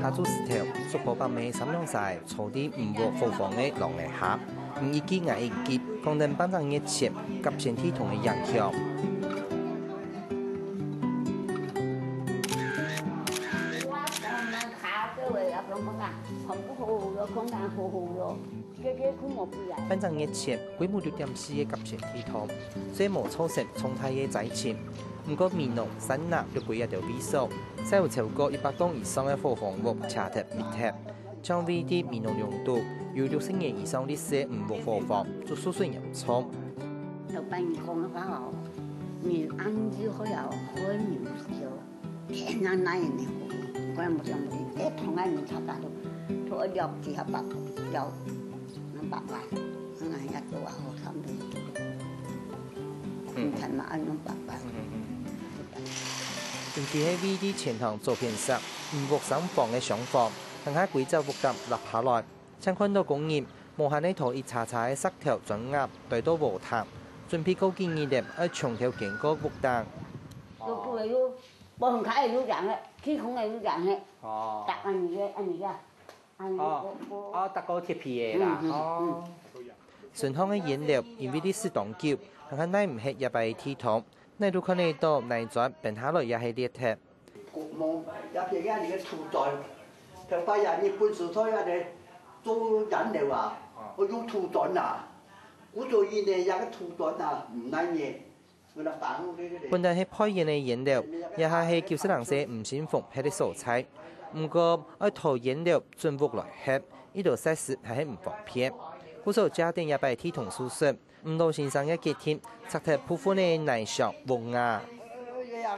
下晝時頭，逐步把尾三兩晒坐啲唔獲貨房嘅落嚟下，唔一結挨一結，講定班長熱切及前天同嘅影響。班長熱切，規模6.4嘅及前天堂，雖無錯實重太嘅仔錢。唔過面濃新納要幾日條比數，使有超過100棟以上嘅貨房屋查貼密貼，將 V D 面濃用度有60年以上歷史唔獲貨房，就屬算嚴重。就辦公嘅話哦，你按照好有好nhiều少，天啊哪人嚟好，我冇想冇啲，一同人炒大到，做一兩幾下百有，8萬，我一做話好慘啲，唔睇嘛，按8萬。尤其喺 V D 前堂做片時，唔獲省房嘅想法，更加貴州複雜立下來，請看到工業無限呢套一查查嘅石頭轉壓對到無談，準備高建議點喺長條經過複單。都係要，保險卡係要賺嘅，天空係要賺嘅。哦。搭按你嘅，搭個鐵皮嘅啦。哦。順康嘅原料因為啲適當久，更加耐唔吃也被鐵桶。你都看得到內轉變下來也係裂貼。國網入邊嘅你嘅屠宰，就發現你本身所有嘅做人料啊，我用屠宰啊，我做嘢呢有個屠宰啊，唔難嘢，我哋辦嗰啲。本來係配件嘅原料，也係叫人寫唔幸福係啲素材，唔過愛淘原料進屋來吃，呢度實時係唔方便。故所家庭也被鐵桶輸出。唔到先生嘅結添，拆貼鋪款嘅內上黃牙。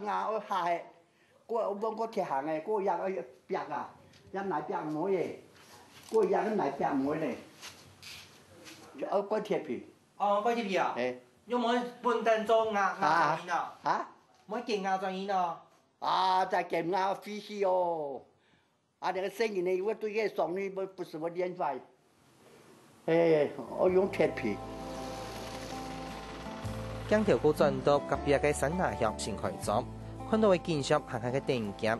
牙我係，我貼行嘅，嗰牙我白啊，牙內白冇嘢，嗰牙個內白冇咧，我嗰貼皮。哦，嗰貼皮啊？誒。有冇本地做牙牙轉啊？嚇？冇見牙轉啊？啊，在見牙飛起哦！啊，那個生意呢，我對佢送你不是我免費，誒，我用貼皮。江條高轉到隔壁嘅新下鄉先開張，看到嘅建築行下嘅定檢，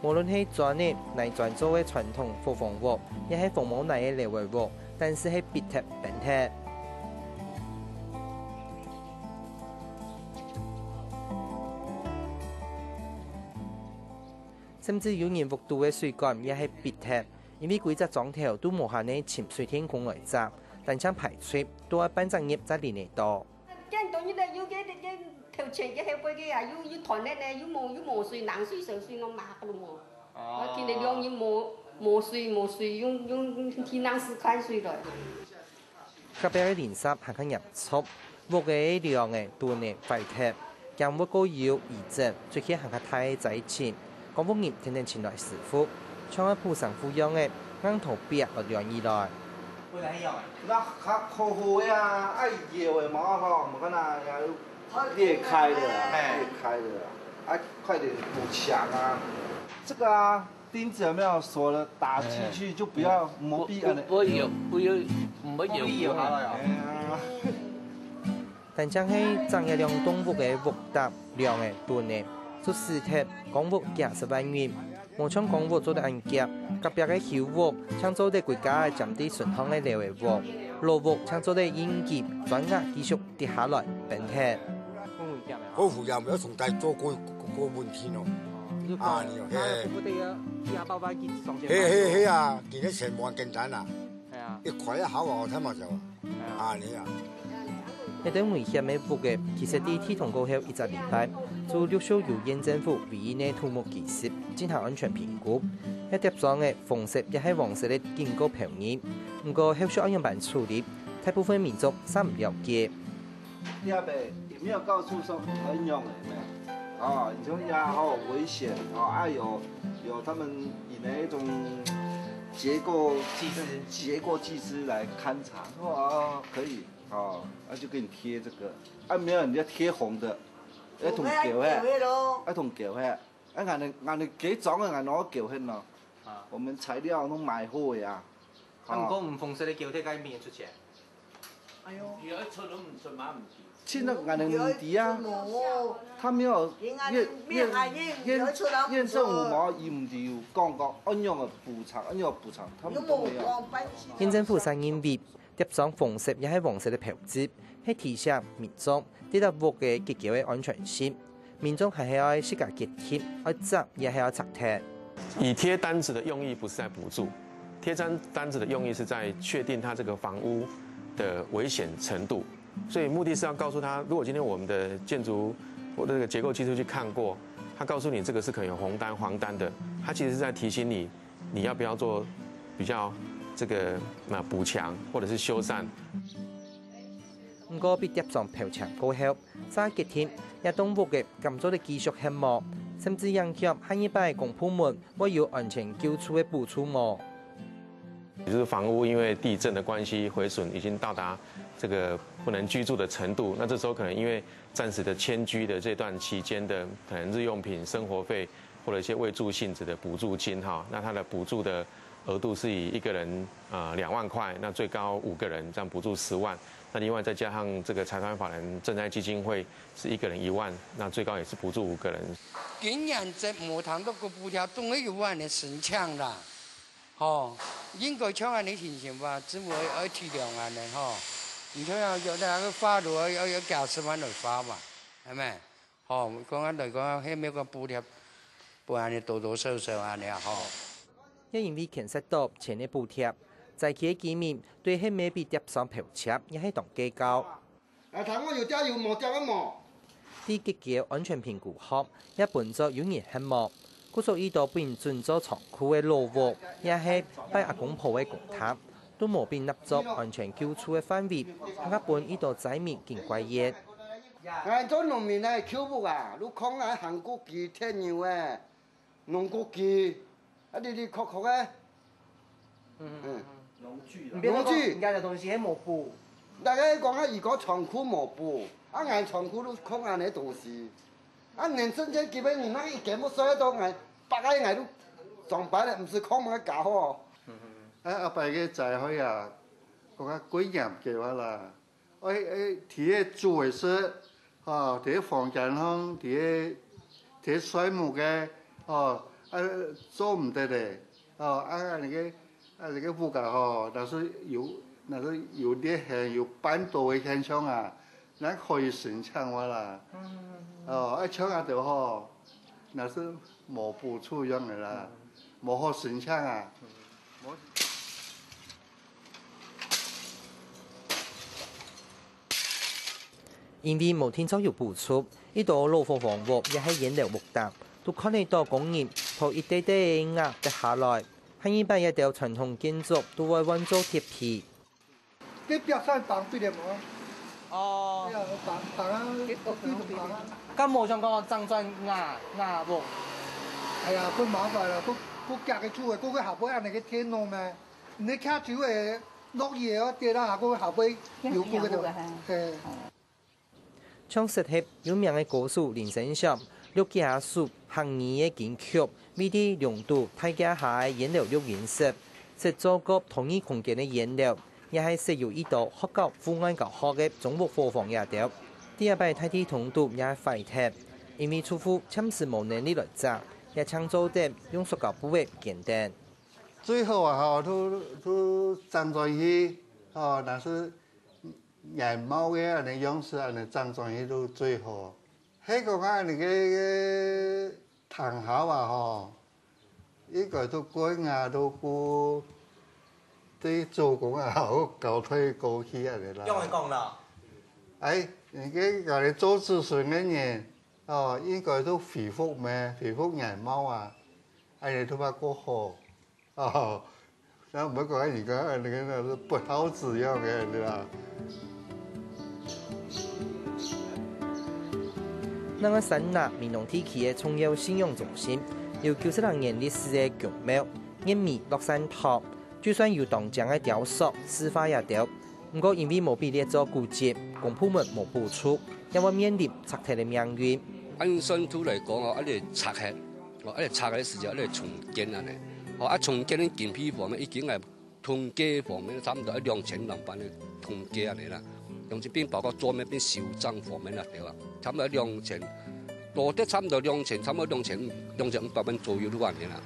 無論係專業內轉做嘅傳統貨房屋，亦係鳳毛內嘅嚟維屋，但是係別貼本貼。甚至有人屋度嘅水管亦係別貼，因為規則裝條都無限嘅潛水天空來閘，但將排水都係班長業在裡內多。見到你哋有嘅條錢嘅後背嘅啊，有團咧咧，有冇水冷水上水我買嘅咯冇。我見你用冇水用天冷水開水來。隔壁嘅連室行緊入速，屋嘅量嘅多呢快貼，將屋個要移植，最起行下太仔錢，廣福業天天前來師傅，將一鋪上富養嘅硬頭壁落量以來。會係樣那好好呀，哎熱的嘛哈，我看那裂開的，裂開的，啊，快點補牆啊！這個啊，釘子有沒有鎖了？打進去就不要磨壁啊！不要，唔好搖下來啊！但將係增一兩棟屋嘅屋搭量嘅多呢，做四貼港屋90萬元。我將港屋做得按揭，隔壁嘅小屋將做得國家嘅佔地順康嘅樓嘅屋，老屋將做得應急轉壓繼續跌下來並貼。嗰戶又唔有重大做過半天咯，啊你嘿啊，見到成萬勁賺啊，一塊一口我睇嘛就，啊你啊。一啲危險嘅屋嘅，其實啲鐵桶過後一個禮拜，就陸續由縣政府唯一嘅土木技師進行安全評估。一疊裝嘅紅色亦係黃色嘅經過評驗，不過後續按樣辦處理，大部分民眾尚唔了解。第二杯有沒有告訴說很用的？啊，你說呀好危險啊！有他們以那種結構技師來勘察，說啊可以。哦，那就給你貼這個，啊沒有，你要貼紅的，一同舊嘅，一同舊嘅，啊硬你幾種嘅硬攞舊嘅咯，我們材料都買好嘅啊。如果唔紅色嘅舊貼，該邊出錢？哎呦，如果出都唔出馬唔掂。亲了俺的女敌啊，他没有验政府嘛，伊唔是有讲过怎样的补偿，怎样补偿，他们都没有。县政府上认为，贴上红色也係黃色嘅標誌，係提醒民眾對待屋嘅結構嘅安全性。民眾係要自家結貼，要執也係要拆貼。以貼單子的用意不是在補助，貼單子的用意是在確定它這個房屋的危險程度。所以目的是要告訴他，如果今天我們的建築或者這個結構技術去看過，他告訴你這個是可能有紅單、黃單的，他其實是在提醒你，你要不要做比較這個補強或者是修繕。不過被貼上標籤過後，再結貼也當屋嘅咁多嘅技術項目，甚至影響下一輩公部門會有安全救出嘅補助麼？也就是房屋因為地震的關係毀損已經到達這個不能居住的程度，那這時候可能因為暫時的遷居的這段期間的可能日用品、生活費或者一些未住性質的補助金哈，那它的補助的額度是以一個人2萬塊，那最高5個人，這樣補助10萬。那另外再加上這個財團法人賑災基金會是一個人1萬，那最高也是補助5個人。今年在木塘嗰個補貼總係有萬人申請啦，哦，應該搶下你情形吧，政府要體諒下你嗬。唔想有那個花路要交10萬來花嘛，係咪？哦，講緊嚟講，起碼個補貼不係你多多少少下你啊，嗬。也因為牽涉到錢嘅補貼。在企業居民對喺咩被貼上標籤，也係當計較。啊，睇我要加要冇加一冇。啲結構安全評估後，也本作有人項目，故所依度變準做倉庫嘅老屋，也係擺阿公婆嘅公塔，都冇變納作安全救出嘅範圍，更加本依度仔面見怪嘢。誒，做農民咧，橋屋啊，你講下韓國機、天牛誒，農國機，啊啲確嘅。農具，人嘅東西係冇補。大家講下，如果倉庫冇補，啊硬倉庫都空硬嘅東西，啊連真正基本你那一件冇衰到硬，白個硬都撞擺咧，唔是空冇搞喎。阿伯嘅仔可以啊，講下貴嚴嘅話啦，啲住嘅室，哦，啲房間空，啲水木嘅，哦，做唔得咧，哦，那個物價吼，那是有啲係有搬到嘅現象啊，咱可以申請話啦。哦，一搶下就吼，那是冇補助樣嘅啦，冇好申請啊。因為冇聽到有補助，呢度老貨房屋也係原料木搭，都看得到工人從一堆堆壓跌下來。喺呢邊一條傳統建築都會揾做鐵皮。啲壁山綁對了冇？哦。綁啊！咁冇上個爭轉壓喎。係啊，佢麻煩啦，佢夾嘅出嚟，嗰個下邊係你嘅天路咩？你卡住誒落嘢嗰啲啦，下個下邊有嗰度。係。昌實係有名嘅歌手林生祥。六家屬行業嘅建築，為啲亮度大家下原料綠顏色，製作個同一空間嘅原料，也係適用依度學校附安教學嘅總屋貨房也掉。第二擺睇啲通度也係廢鐵，因為廚夫暫時冇能力來紮，也搶做啲用塑膠布嘅簡單。最後啊，都裝裝去，哦，那是眼毛嘅，那樣式，那裝裝去都最好。喺個啱你嘅堂口啊，吼，呢個都改牙都過，啲做工啊好高推高起啊嚟啦。用嚟講啦。你個你做諮詢嘅嘢，哦，呢個都回覆咩？回覆眼毛啊，你都話過好，哦，然後唔好講而家你個不好使用嘅你啦。那個省內民農地區嘅重要信用中心，有90年歷史嘅宮廟，一米落山頭，就算有當將嘅雕塑、司法也掉，不過因為冇被列作古蹟，公部門冇補助，也會面臨拆鐵嘅命運。按新土嚟講，一嚟拆嘅，一嚟拆嘅時候，一嚟重建啊咧，重建啲建築方面已經係通街方面差唔多2000人班嘅通街啊嚟啦。用这边包括桌面边小帐房面啦，对啊，差唔多2000，多得差唔多2000，差唔多2500蚊左右都完啦。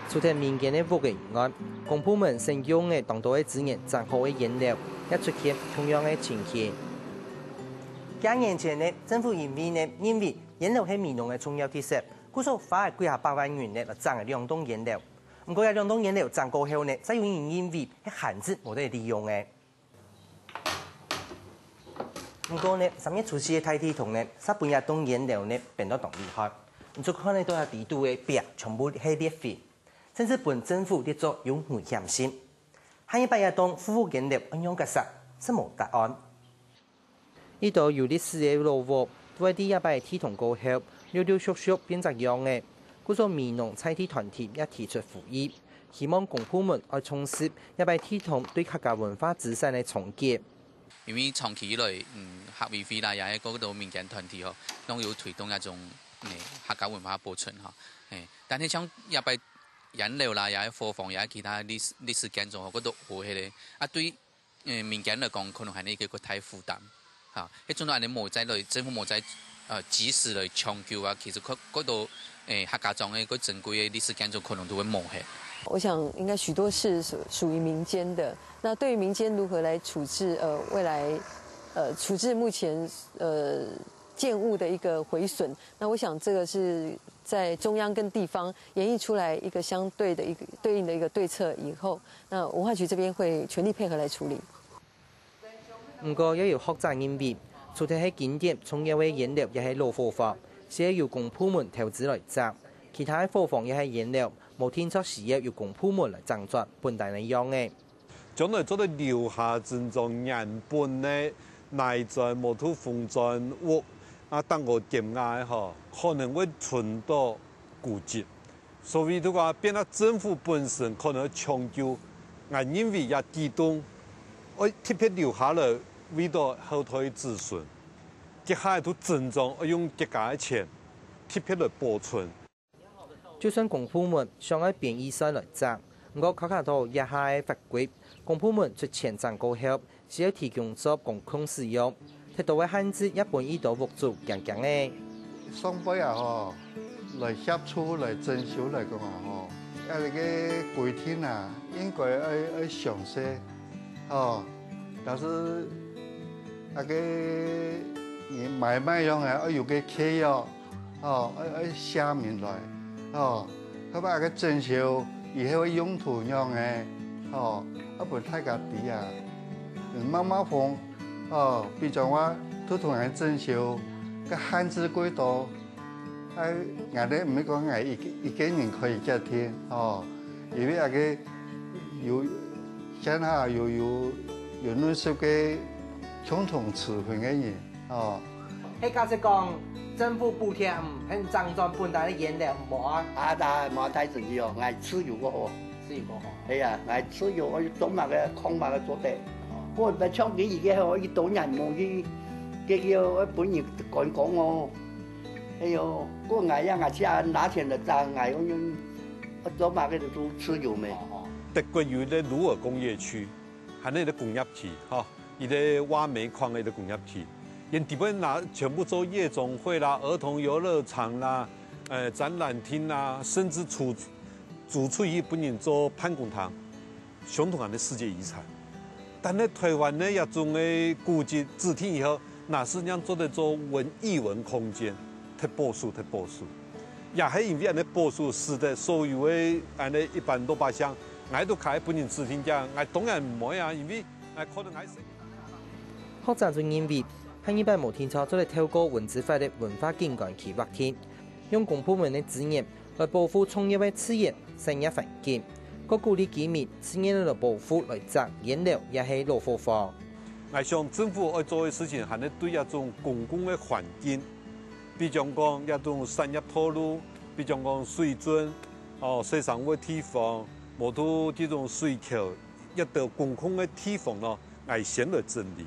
除咗民間的福利外，公部門使用嘅當地嘅資源、整好嘅原料，也出現同樣嘅情形。幾年前呢，政府因為原料係民農嘅重要特色，故所花幾下百萬元嚟整嘅兩棟原料。不過，兩棟原料整過後呢，再有人因為係限制冇得利用嘅。不過呢，上面出現嘅大體桶呢，使半日棟原料呢變得更厲害。你就看呢，都係地圖嘅表全部係裂開，甚至本政府的作有危險性。下一半日棟富原料應用嘅實是冇答案。呢度有歷史嘅路喎，都係啲一擺體桶過後，陸陸續續變成樣嘅。故所民農菜體團體也提出呼籲，希望公部門要重視一擺體桶對客家文化資產嘅重建。因為長期以來，客委會啦，也係嗰度民間團體嗬，都有推動一種客家文化保存嗬。但係像一擺引流啦，也係貨房，也係其他歷史建築嗰度好起嚟，啊對民間嚟講，可能係呢個太負擔嚇。一種人哋冇在嚟，政府冇在及時嚟搶救啊，其實嗰度客家莊嘅嗰珍貴嘅歷史建築可能都會冇去。我想應該許多是屬於民間的。那對於民間如何來處置未來處置目前建物的一個毀損，那我想這個是在中央跟地方演繹出來一個相對的一個對應的一個對策以後，那文化局這邊會全力配合來處理。不過也有學者認為，除咗係景點重要嘅原料，也係老貨房，需要公部門投資來賺。其他貨房也係原料，冇天出時要公部門來賺作本地嚟用嘅。將來做到留下真種原本的內在木土封裝屋啊，當個點解嗬，可能會存到古蹟。所以的話，變咗政府本身可能長久，我認為也機動，我特別留下來為到後代子孫，接下來都真種用自家嘅錢特別來保存。就算公部門想要變預算來賺，不過考慮到也係法規，公部門出錢賺過後，只要提供作公共使用，睇到會限制一般依度屋主強強嘅。雙倍啊嗬，來協助來徵收來講啊嗬，啊你個規定啊，應該要詳細，哦，但是啊個你買賣用啊要有個契約，哦要寫明來。哦，佢把個徵收以後用途用嘅，哦，一般大家啲啊，慢慢放，哦，比如話都同人徵收，個限制幾多？我哋唔係講我一個人可以接聽，哦，因為個有現下有認識嘅共同持份嘅人，哦。喺假設講。政府補貼很賺賺本地嘅原料唔冇啊！但係冇太重要，我係持有個好。持有個好。係啊，我係持有我種埋嘅礦物嘅做地。我唔係搶幾而家我一到人冇去，叫我本人講講我。哎呦，我我家拿錢嚟賺，我做埋嘅都持有咩？德國有啲魯爾工業區，係那個工業區，嚇，一個挖煤礦嘅工業區。因地本全部做夜總會啦、兒童遊樂場啦、展覽廳啦，甚至主出於本人做潘公堂，相同的世界遺產。但係台灣呢一種嘅古蹟指定以後，那是讓做得做藝文空間，太保守，也係因為安尼保守，使得所有嘅安尼一般老百姓，我都開本人指定講，我當然唔會啊，因為可能係學者就認為。喺一般無天朝做嚟透過文字法的文化景觀區劃天，用公部門的資源來保護創業的資源、產業環境，個鼓勵居民資源來保護來賺原料也係老貨房。我想政府要做嘅事情係咧對一種公共嘅環境，比如講一種產業道路，比如講水準，洗生活地方，無到這種水橋，一到公共嘅地方咯，我先來整理。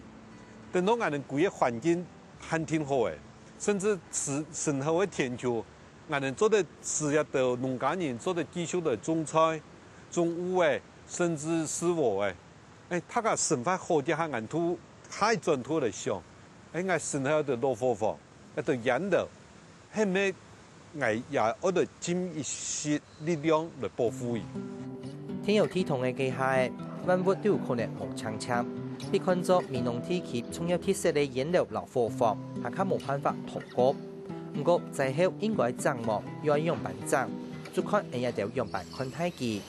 等到我哋規個環境很挺好嘅，甚至生活嘅天橋，我哋做得事業到農家人做得繼續嚟種菜、種芋嘅，甚至是我嘅，他个生发好啲，还按土海转土来想，爱生下的落火房，的燃料，系咪爱也我哋尽一些力量来保护伊。天有天同嘅機械，萬物都有可能無搶搶。被看作民農體系重要鐵色嘅燃料流火房，係較無辦法通過。不過，最後應該掌握要用辦證，就看人家條用辦看太機。